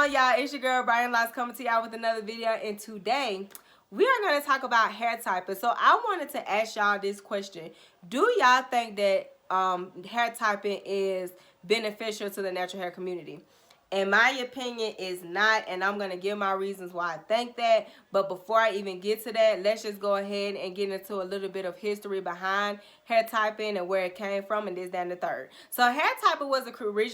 on, y'all? It's your girl Brian Lots coming to y'all with another video, and today we are going to talk about hair typing. So I wanted to ask y'all this question: do y'all think that hair typing is beneficial to the natural hair community? In my opinion, is not, and I'm going to give my reasons why I think that. But before I even get to that, let's just go ahead and get into a little bit of history behind hair typing and where it came from, and this, that, and the third. So hair typing was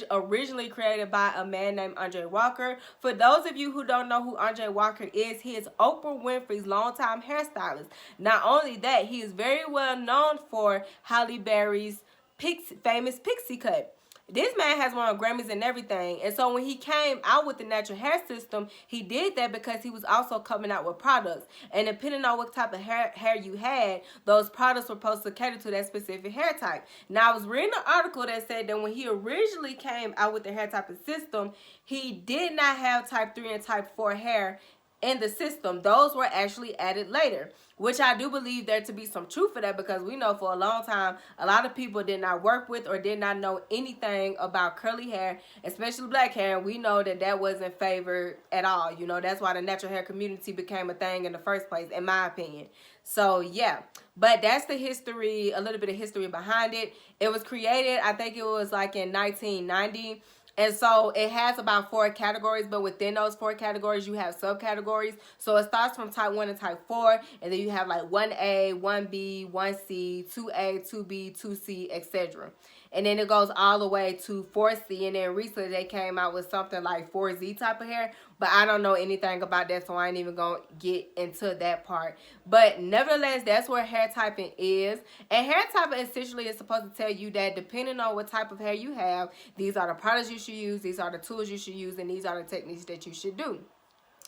originally created by a man named Andre Walker. For those of you who don't know who Andre Walker is, he is Oprah Winfrey's longtime hairstylist. Not only that, he is very well known for Halle Berry's famous pixie cut. This man has won Grammys and everything. And so when he came out with the natural hair system, he did that because he was also coming out with products. And depending on what type of hair you had, those products were supposed to cater to that specific hair type. Now, I was reading an article that said that when he originally came out with the hair type system, he did not have type 3 and type 4 hair in the system. Those were actually added later, which I do believe there to be some truth for that, because we know for a long time a lot of people did not work with or did not know anything about curly hair, especially black hair, and we know that that wasn't favored at all. You know, that's why the natural hair community became a thing in the first place, in my opinion. So yeah, but that's the history, a little bit of history behind it. It was created, I think it was like in 1990. And so it has about 4 categories, but within those 4 categories, you have subcategories. So it starts from type 1 and type 4, and then you have like 1A, 1B, 1C, 2A, 2B, 2C, etc. And then it goes all the way to 4C, and then recently they came out with something like 4Z type of hair, but I don't know anything about that, so I ain't even gonna get into that part. But nevertheless, that's where hair typing is. And hair typing essentially is supposed to tell you that depending on what type of hair you have, these are the products you should use, these are the tools you should use, and these are the techniques that you should do.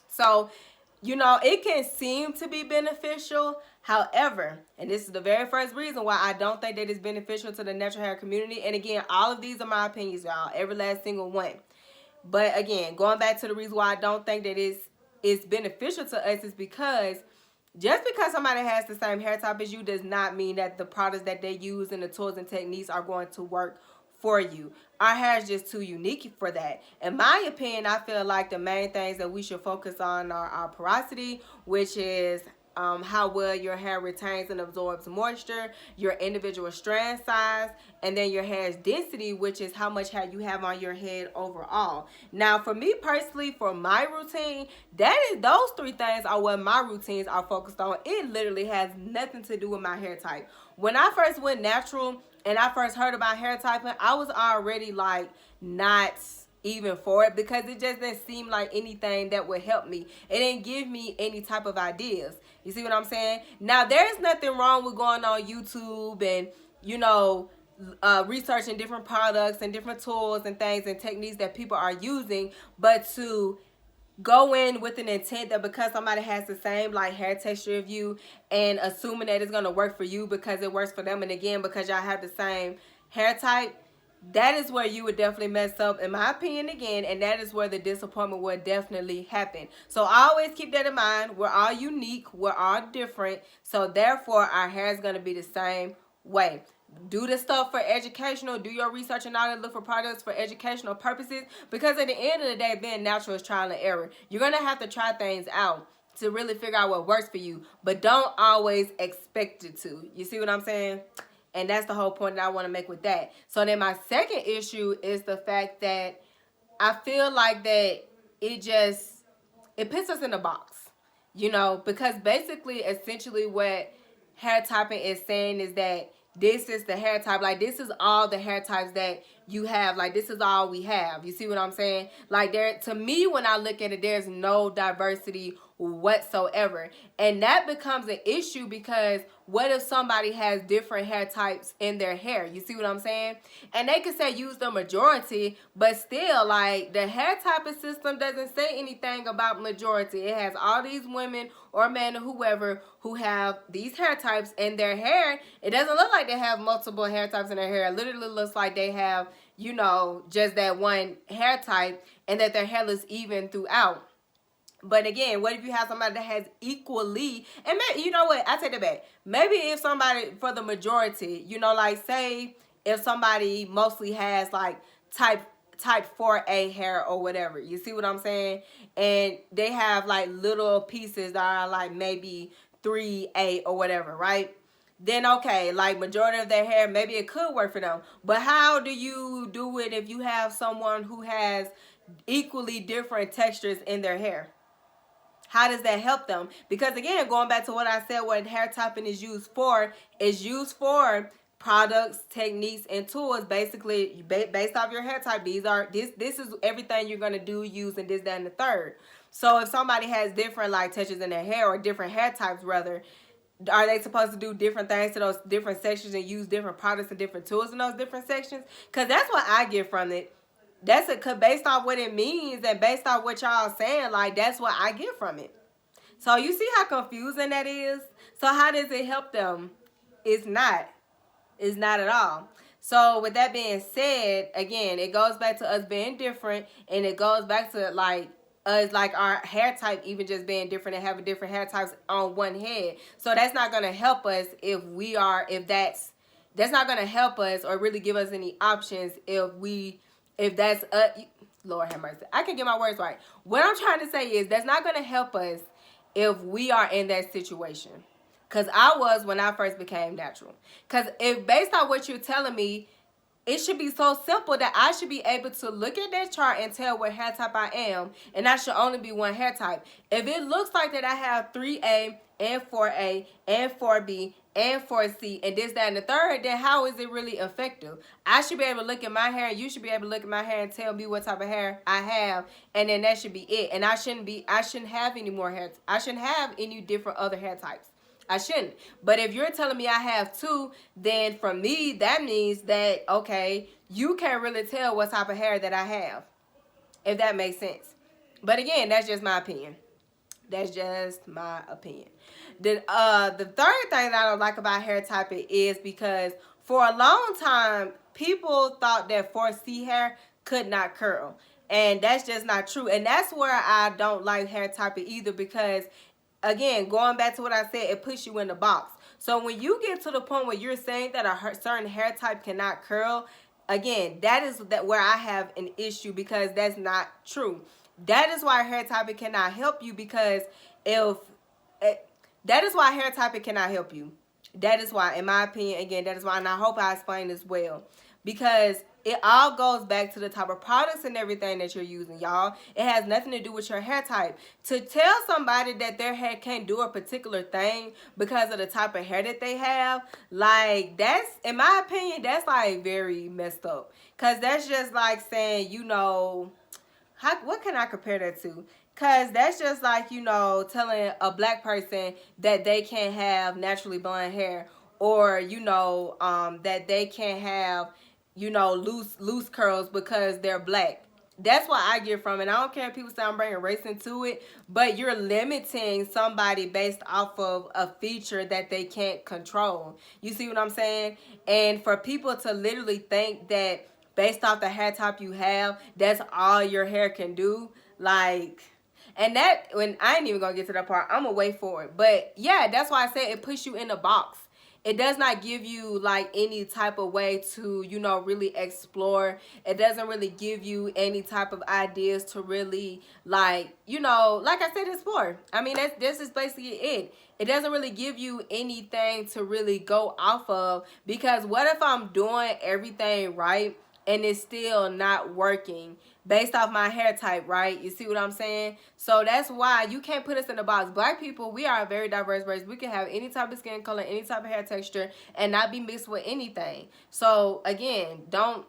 So, you know, it can seem to be beneficial. However, and this is the very first reason why I don't think that it's beneficial to the natural hair community. And again, all of these are my opinions, y'all. Every last single one. But again, going back to the reason why I don't think that it's beneficial to us is because just because somebody has the same hair type as you does not mean that the products that they use and the tools and techniques are going to work for you. Our hair is just too unique for that. In my opinion, I feel like the main things that we should focus on are our porosity, which is how well your hair retains and absorbs moisture, your individual strand size, and then your hair's density, which is how much hair you have on your head overall. Now, for me personally, for my routine, those 3 things are what my routines are focused on. It literally has nothing to do with my hair type. When I first went natural and I first heard about hair typing, I was already like not even for it, because it just didn't seem like anything that would help me. It didn't give me any type of ideas. You see what I'm saying? Now, there's nothing wrong with going on YouTube and, you know, researching different products and different tools and things and techniques that people are using, but to go in with an intent that because somebody has the same like hair texture of you and assuming that it's going to work for you because it works for them, and again because y'all have the same hair type, that is where you would definitely mess up, in my opinion, again, and that is where the disappointment will definitely happen. So I always keep that in mind. We're all unique, we're all different, so therefore our hair is going to be the same way. Do the stuff for educational, do your research and all, look for products for educational purposes, because at the end of the day, being natural is trial and error. You're going to have to try things out to really figure out what works for you, but don't always expect it to. You see what I'm saying? And that's the whole point that I want to make with that. So then my second issue is the fact that I feel like that it puts us in a box, you know, because basically, essentially what hair typing is saying is that this is the hair type, like this is all the hair types that you have, like this is all we have. You see what I'm saying? Like to me, when I look at it, there's no diversity whatsoever, and that becomes an issue, because what if somebody has different hair types in their hair? You see what I'm saying? And they could say use the majority, but still, like, the hair typing system doesn't say anything about majority. It has all these women or men or whoever who have these hair types in their hair. It doesn't look like they have multiple hair types in their hair. It literally looks like they have, you know, just that one hair type, and that their hair is even throughout. But again, what if you have somebody that has equally, and maybe, you know what, I take that back. Maybe if somebody, for the majority, you know, like say if somebody mostly has like type type 4A hair or whatever. You see what I'm saying? And they have like little pieces that are like maybe 3A or whatever, right? Then okay, like majority of their hair, maybe it could work for them. But how do you do it if you have someone who has equally different textures in their hair? How does that help them? Because again, going back to what I said, what hair typing is used for products, techniques, and tools. Basically, based off your hair type. This is everything you're gonna do using this, that, and the third. So if somebody has different like textures in their hair, or different hair types rather, are they supposed to do different things to those different sections and use different products and different tools in those different sections? Because that's what I get from it. That's it, based off what it means and based off what y'all saying, like that's what I get from it. So you see how confusing that is? So how does it help them? It's not. It's not at all. So with that being said, again, it goes back to us being different, and it goes back to like us, like our hair type even just being different and having different hair types on one head. So that's not gonna help us that's not gonna help us or really give us any options if that's Lord have mercy. I can get my words right. What I'm trying to say is that's not gonna help us if we are in that situation. Because I was when I first became natural. Because if based on what you're telling me, it should be so simple that I should be able to look at that chart and tell what hair type I am. And I should only be one hair type. If it looks like that I have 3A and 4A and 4B and 4C and this, that, and the third, then how is it really effective? I should be able to look at my hair, and you should be able to look at my hair and tell me what type of hair I have, and then that should be it. And I shouldn't have any more hair. I shouldn't have any different other hair types. I shouldn't. But if you're telling me I have two, then for me, that means that, okay, you can't really tell what type of hair that I have, if that makes sense. But again, that's just my opinion. That's just my opinion. The third thing that I don't like about hair typing is because for a long time, people thought that 4C hair could not curl. And that's just not true. And that's where I don't like hair typing either, because again, going back to what I said, it puts you in the box. So when you get to the point where you're saying that a certain hair type cannot curl, again, that is where I have an issue, because that's not true. That is why hair typing cannot help you, because that is why hair typing cannot help you. That is why, in my opinion, again, that is why, and I hope I explained this well, because it all goes back to the type of products and everything that you're using, y'all. It has nothing to do with your hair type. To tell somebody that their hair can't do a particular thing because of the type of hair that they have, like, that's, in my opinion, that's like very messed up. Because that's just like saying, you know, what can I compare that to? Because that's just like, you know, telling a black person that they can't have naturally blonde hair, or, you know, that they can't have, you know, loose curls because they're black. That's what I get from it. I don't care if people say I'm bringing race into it, but you're limiting somebody based off of a feature that they can't control. You see what I'm saying? And for people to literally think that based off the hair type you have, that's all your hair can do, like, and that, when I ain't even gonna get to that part, I'm gonna wait for it. But yeah, that's why I said it puts you in a box. It does not give you like any type of way to, you know, really explore. It doesn't really give you any type of ideas to really, like, you know, like I said before. I mean, this is basically it. It doesn't really give you anything to really go off of, because what if I'm doing everything right and it's still not working based off my hair type, right? You see what I'm saying? So that's why you can't put us in a box. Black people, we are a very diverse race. We can have any type of skin color, any type of hair texture, and not be mixed with anything. So again, don't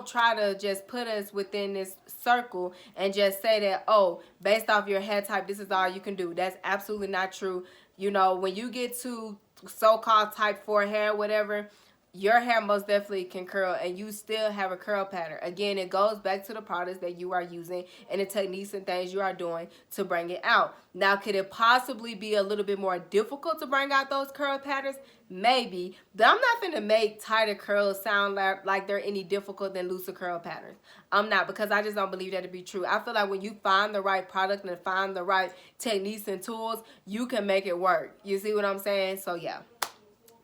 try to just put us within this circle and just say that, oh, based off your hair type, this is all you can do. That's absolutely not true. You know, when you get to so-called type 4 hair, whatever, your hair most definitely can curl, and you still have a curl pattern. Again, it goes back to the products that you are using and the techniques and things you are doing to bring it out. Now, could it possibly be a little bit more difficult to bring out those curl patterns? Maybe, but I'm not going to make tighter curls sound like they're any difficult than looser curl patterns. I'm not, because I just don't believe that to be true. I feel like when you find the right product and find the right techniques and tools, you can make it work. You see what I'm saying? So yeah,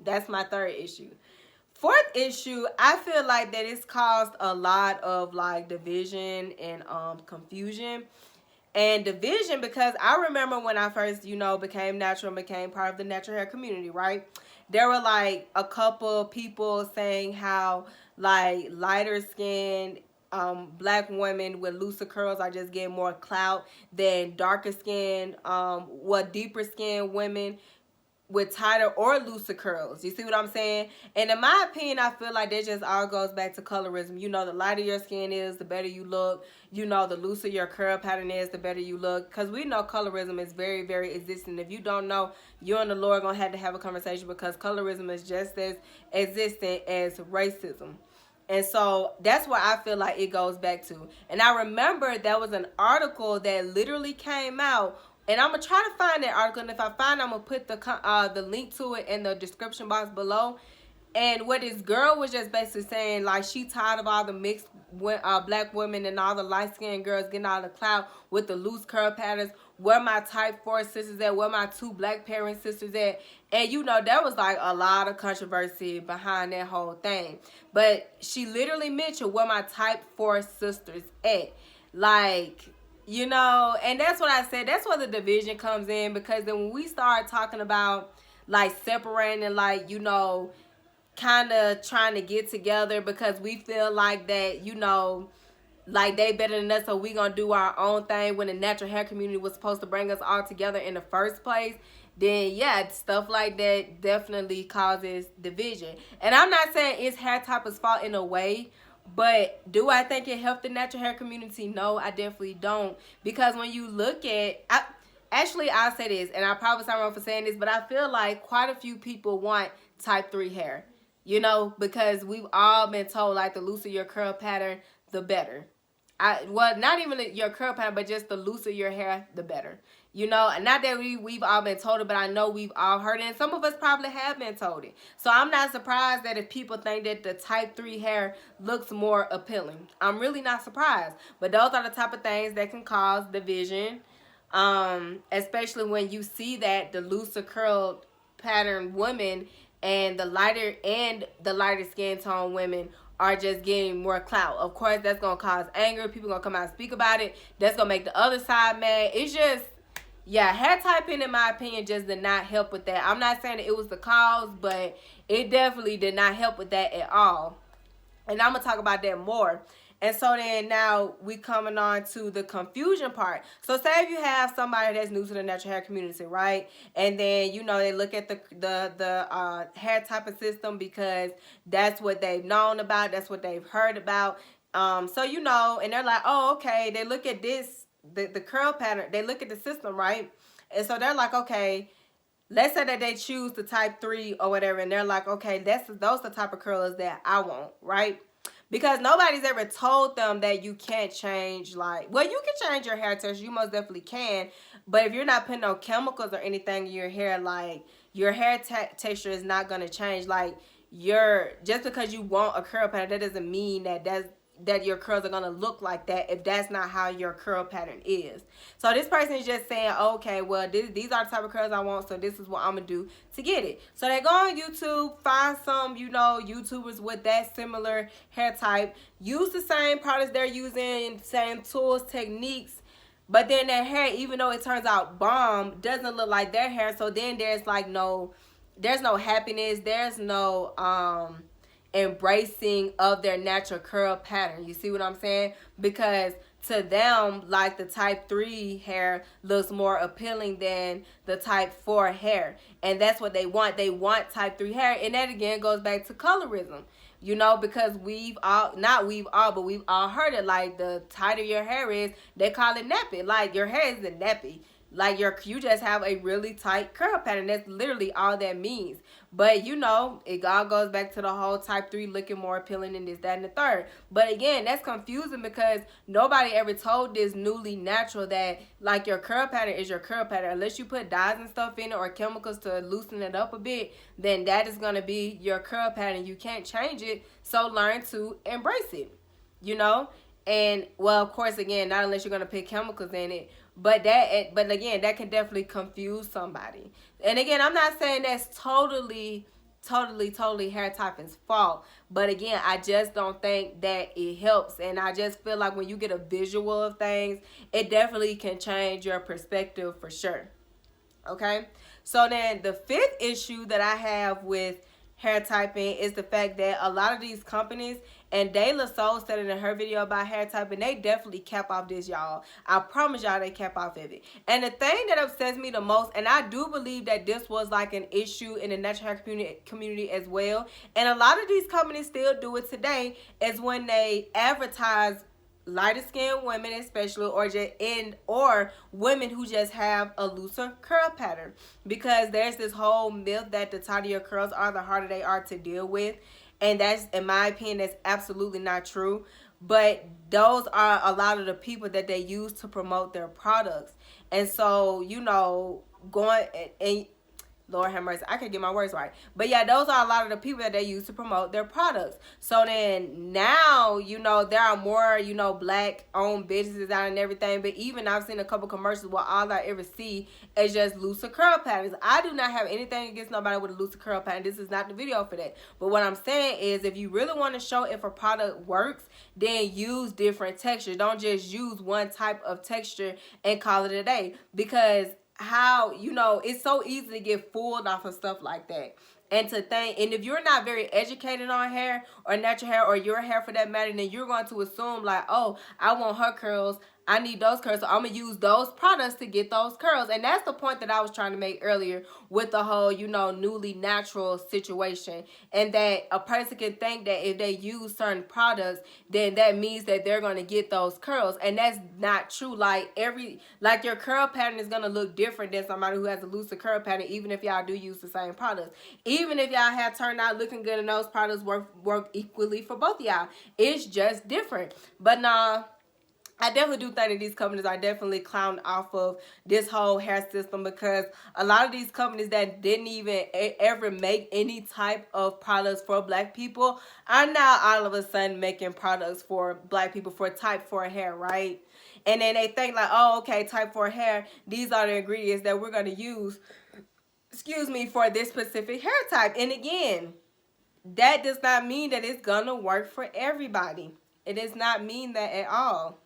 that's my third issue. Fourth issue, I feel like that it's caused a lot of like division and confusion. And division, because I remember when I first, became natural and became part of the natural hair community, right? There were like a couple people saying how like lighter skinned black women with looser curls are just getting more clout than darker skinned, deeper skinned women with tighter or looser curls. You see what I'm saying? And in my opinion, I feel like that just all goes back to colorism. The lighter your skin is, the better you look. The looser your curl pattern is, the better you look. Because we know colorism is very, very existent. If you don't know, you and the Lord going to have a conversation, because colorism is just as existent as racism. And so that's where I feel like it goes back to. And I remember there was an article that literally came out, and I'm going to try to find that article. And if I find it, I'm going to put the link to it in the description box below. And what this girl was just basically saying, like, she tired of all the mixed black women and all the light-skinned girls getting all the clout with the loose curl patterns. Where my type 4 sisters at? Where my 2 black parent sisters at? And, there was, like, a lot of controversy behind that whole thing. But she literally mentioned where my type 4 sisters at. Like, and that's what I said. That's where the division comes in. Because then when we start talking about, like, separating and, like, kind of trying to get together because we feel like that, like they better than us, so we gonna do our own thing, when the natural hair community was supposed to bring us all together in the first place, then yeah, stuff like that definitely causes division. And I'm not saying it's hair typers' fault in a way, but do I think it helped the natural hair community? No, I definitely don't. Because when you look at, actually I'll say this, and I probably sound wrong for saying this, but I feel like quite a few people want type 3 hair. Because we've all been told, like, the looser your curl pattern, the better. Well, not even your curl pattern, but just the looser your hair, the better. And not that we've all been told it, but I know we've all heard it, and some of us probably have been told it. So I'm not surprised that if people think that the type 3 hair looks more appealing. I'm really not surprised. But those are the type of things that can cause division, especially when you see that the looser curl pattern women and the lighter skin tone women are just getting more clout. Of course, that's going to cause anger. People going to come out and speak about it. That's going to make the other side mad. It's just, yeah, hair typing, in my opinion, just did not help with that. I'm not saying that it was the cause, but it definitely did not help with that at all. And I'm going to talk about that more. And so then now we coming on to the confusion part. So say if you have somebody that's new to the natural hair community, right? And then, they look at the hair typing system because that's what they've known about. That's what they've heard about. So, and they're like, oh, okay. They look at this, the curl pattern. They look at the system, right? And so they're like, okay, let's say that they choose the type 3 or whatever. And they're like, okay, those are the type of curlers that I want, right? Because nobody's ever told them that you can't change, like, well, you can change your hair texture. You most definitely can. But if you're not putting no chemicals or anything in your hair, like, your hair texture is not going to change. Like, just because you want a curl pattern, that doesn't mean that your curls are going to look like that if that's not how your curl pattern is. So this person is just saying, okay, well, these are the type of curls I want, so this is what I'm going to do to get it. So they go on YouTube, find some, YouTubers with that similar hair type, use the same products they're using, same tools, techniques, but then their hair, even though it turns out bomb, doesn't look like their hair. So then there's like there's no happiness, there's no embracing of their natural curl pattern. You see what I'm saying? Because to them, like, the type 3 hair looks more appealing than the type 4 hair, and that's what they want. They want type 3 hair, and that again goes back to colorism. Because we've all heard it. Like, the tighter your hair is, they call it nappy. Like, your hair isn't nappy. Like, you just have a really tight curl pattern. That's literally all that means. But, it all goes back to the whole type 3 looking more appealing than this, that, and the third. But, again, that's confusing because nobody ever told this newly natural that, like, your curl pattern is your curl pattern. Unless you put dyes and stuff in it or chemicals to loosen it up a bit, then that is going to be your curl pattern. You can't change it, so learn to embrace it, And, well, of course, again, not unless you're going to put chemicals in it. But again, that can definitely confuse somebody. And again, I'm not saying that's totally totally hair typing's fault. But again, I just don't think that it helps. And I just feel like when you get a visual of things, it definitely can change your perspective for sure. Okay? So then the fifth issue that I have with hair typing is the fact that a lot of these companies, and De La Soul said it in her video about hair typing, they definitely cap off this, y'all. I promise y'all they cap off of it. And the thing that upsets me the most, and I do believe that this was like an issue in the natural hair community as well, and a lot of these companies still do it today, is when they advertise lighter skinned women especially, or women who just have a looser curl pattern, because there's this whole myth that the tighter your curls are, the harder they are to deal with, and that's, in my opinion, that's absolutely not true. But those are a lot of the people that they use to promote their products. And so, you know, going and Lord have mercy, I can't get my words right. But yeah, those are a lot of the people that they use to promote their products. So then now, you know, there are more, you know, black owned businesses out and everything. But even I've seen a couple commercials where all I ever see is just looser curl patterns. I do not have anything against nobody with a looser curl pattern. This is not the video for that. But what I'm saying is, if you really want to show if a product works, then use different textures. Don't just use one type of texture and call it a day. Because how, you know, it's so easy to get fooled off of stuff like that. And to think, and if you're not very educated on hair or natural hair or your hair for that matter, then you're going to assume like, oh, I want her curls, I need those curls, so I'm going to use those products to get those curls. And that's the point that I was trying to make earlier with the whole, you know, newly natural situation. And that a person can think that if they use certain products, then that means that they're going to get those curls. And that's not true. Like your curl pattern is going to look different than somebody who has a looser curl pattern, even if y'all do use the same products. Even if y'all have turned out looking good and those products work equally for both of y'all. It's just different. But nah, I definitely do think that these companies are definitely clowned off of this whole hair system, because a lot of these companies that didn't even ever make any type of products for black people are now all of a sudden making products for black people for type 4 hair, right? And then they think like, oh, okay, type 4 hair, these are the ingredients that we're going to use, for this specific hair type. And again, that does not mean that it's going to work for everybody. It does not mean that at all.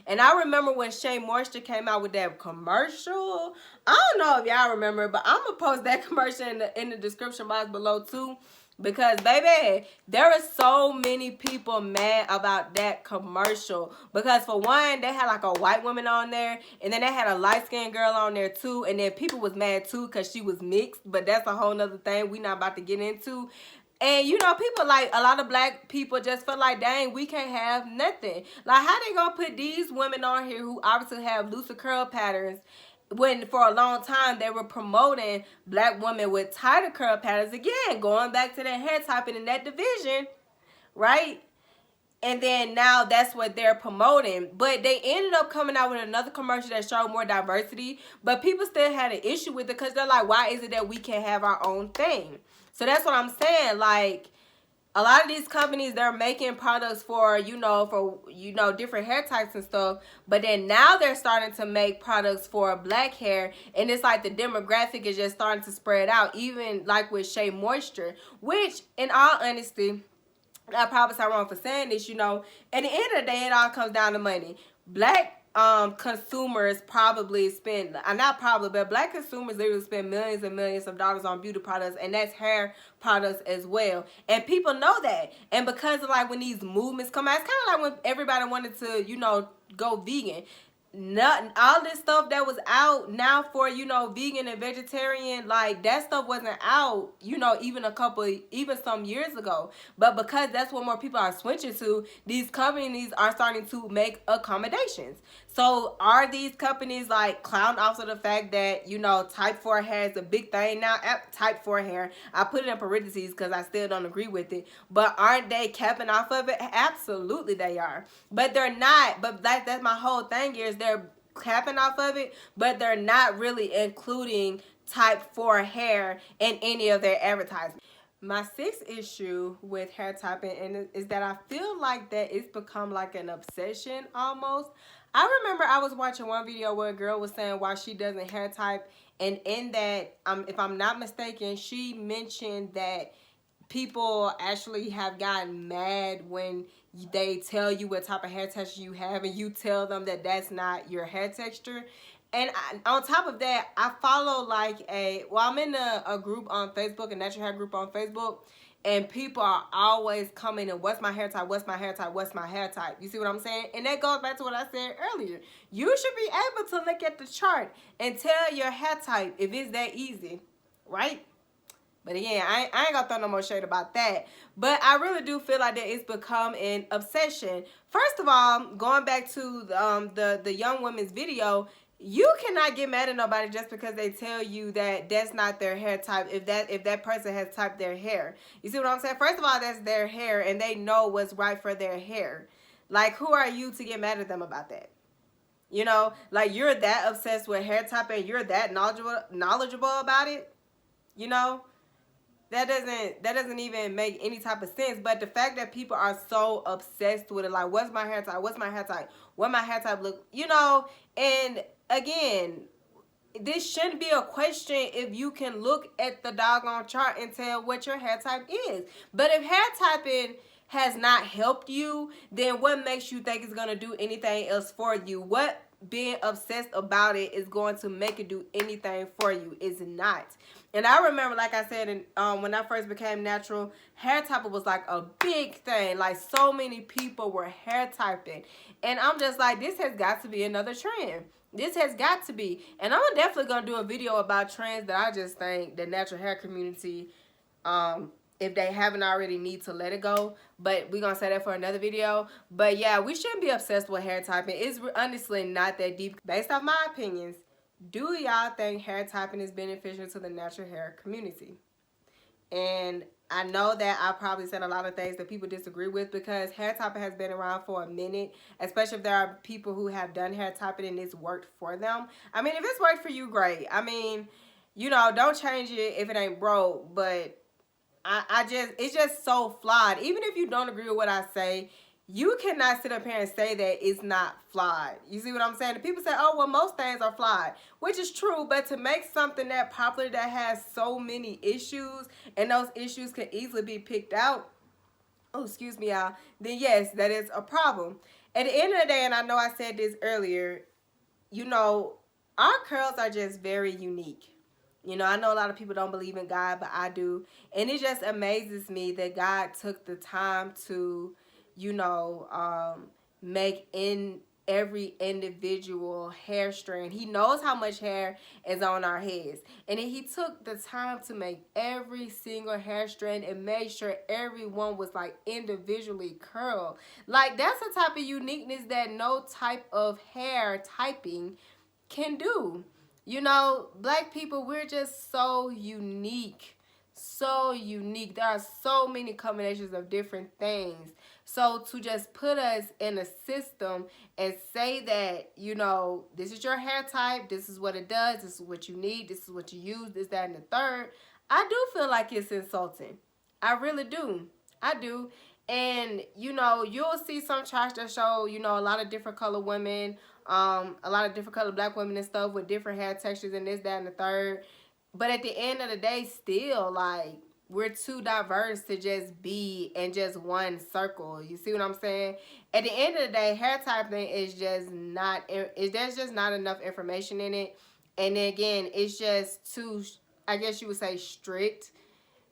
And I remember when Shea Moisture came out with that commercial. I don't know if y'all remember, but I'm going to post that commercial in the description box below too. Because, baby, there are so many people mad about that commercial. Because, for one, they had, like, a white woman on there. And then they had a light-skinned girl on there, too. And then people was mad, too, because she was mixed. But that's a whole nother thing we not about to get into. And, you know, people, like, a lot of black people just feel like, dang, we can't have nothing. Like, how they gonna put these women on here who obviously have looser curl patterns when for a long time they were promoting black women with tighter curl patterns? Again, going back to that hair typing in that division, right? And then now that's what they're promoting. But they ended up coming out with another commercial that showed more diversity. But people still had an issue with it because they're like, why is it that we can't have our own thing? So that's what I'm saying. Like, a lot of these companies, they're making products for, different hair types and stuff. But then now they're starting to make products for black hair. And it's like the demographic is just starting to spread out. Even like with Shea Moisture, which, in all honesty, I probably sound wrong for saying this, at the end of the day, it all comes down to money. Black consumers probably spend, but black consumers literally spend millions and millions of dollars on beauty products, and that's hair products as well. And people know that. And because of like when these movements come out, it's kind of like when everybody wanted to, go vegan. All this stuff that was out now for vegan and vegetarian, like that stuff wasn't out even some years ago. But because that's what more people are switching to, these companies are starting to make accommodations. So are these companies like clown off of the fact that type 4 hair is a big thing now? Type 4 hair, I put it in parentheses because I still don't agree with it, but aren't they capping off of it? Absolutely they are. But they're not. But that's my whole thing is they're capping off of it, but they're not really including type 4 hair in any of their advertisements. My sixth issue with hair typing is that I feel like that it's become like an obsession almost. I remember I was watching one video where a girl was saying why she doesn't hair type, and in that, if I'm not mistaken, she mentioned that people actually have gotten mad when they tell you what type of hair texture you have and you tell them that that's not your hair texture. And on top of that, I follow like I'm in a group on Facebook, a natural hair group on Facebook, and people are always commenting, what's my hair type, what's my hair type, what's my hair type. You see what I'm saying? And that goes back to what I said earlier. You should be able to look at the chart and tell your hair type if it's that easy, right? But again, I ain't gonna throw no more shade about that. But I really do feel like that it's become an obsession. First of all, going back to the young women's video, you cannot get mad at nobody just because they tell you that that's not their hair type if that person has typed their hair. You see what I'm saying? First of all, that's their hair and they know what's right for their hair. Like, who are you to get mad at them about that? You know, like, you're that obsessed with hair type and you're that knowledgeable about it, you know? That doesn't even make any type of sense. But the fact that people are so obsessed with it, like, what's my hair type? What's my hair type? What my hair type look? You know, and again, this shouldn't be a question if you can look at the doggone chart and tell what your hair type is. But if hair typing has not helped you, then what makes you think it's going to do anything else for you? What being obsessed about it is going to make it do anything for you? It's not. And I remember, like I said, when I first became natural, hair typing was like a big thing. Like, so many people were hair typing. And I'm just like, this has got to be another trend. This has got to be. And I'm definitely going to do a video about trends that I just think the natural hair community, if they haven't already, need to let it go. But we're going to say that for another video. But yeah, we shouldn't be obsessed with hair typing. It's honestly not that deep. Based off my opinions, do y'all think hair typing is beneficial to the natural hair community? And I know that I probably said a lot of things that people disagree with because hair typing has been around for a minute, especially if there are people who have done hair typing and it's worked for them. I mean, if it's worked for you, great. I mean, you know, don't change it if it ain't broke, but it's just so flawed. Even if you don't agree with what I say, you cannot sit up here and say that it's not flawed. You see what I'm saying? The people say, oh, well, most things are flawed, which is true. But to make something that popular that has so many issues and those issues can easily be picked out, oh, excuse me, y'all, then yes, that is a problem. At the end of the day, and I know I said this earlier, you know, our curls are just very unique. You know, I know a lot of people don't believe in God, but I do. And it just amazes me that God took the time to, you know, make in every individual hair strand. He knows how much hair is on our heads. And then he took the time to make every single hair strand and made sure everyone was like individually curled. Like, that's the type of uniqueness that no type of hair typing can do. You know, black people, we're just so unique. So unique. There are so many combinations of different things. So to just put us in a system and say that, you know, this is your hair type, this is what it does, this is what you need, this is what you use, this, that, and the third, I do feel like it's insulting. I really do. I do. And, you know, you'll see some charts that show, you know, a lot of different color women, a lot of different color black women and stuff with different hair textures and this, that, and the third. But at the end of the day, still, like, we're too diverse to just be in just one circle. You see what I'm saying? At the end of the day, hair typing is just not, there's just not enough information in it. And then again, it's just too, I guess you would say, strict.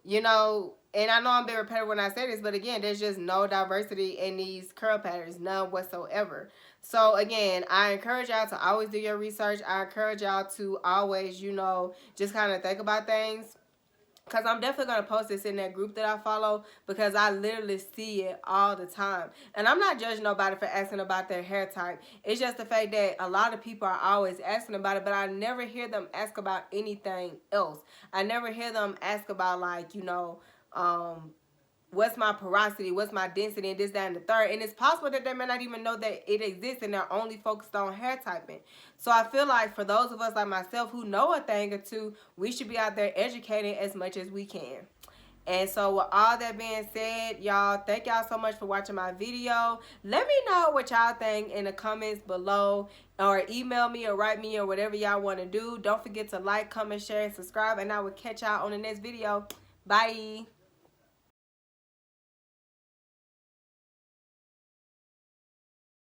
You know, and I know I'm being repetitive when I say this, but again, there's just no diversity in these curl patterns, none whatsoever. So again, I encourage y'all to always do your research. I encourage y'all to always, you know, just kind of think about things. Because I'm definitely going to post this in that group that I follow because I literally see it all the time. And I'm not judging nobody for asking about their hair type. It's just the fact that a lot of people are always asking about it, but I never hear them ask about anything else. I never hear them ask about, like, you know, what's my porosity, what's my density, and this, that, and the third. And it's possible that they may not even know that it exists and they're only focused on hair typing. So I feel like for those of us like myself who know a thing or two, we should be out there educating as much as we can. And so with all that being said, y'all, thank y'all so much for watching my video. Let me know what y'all think in the comments below, or email me or write me or whatever y'all want to do. Don't forget to like, comment, share, and subscribe, and I will catch y'all on the next video. Bye.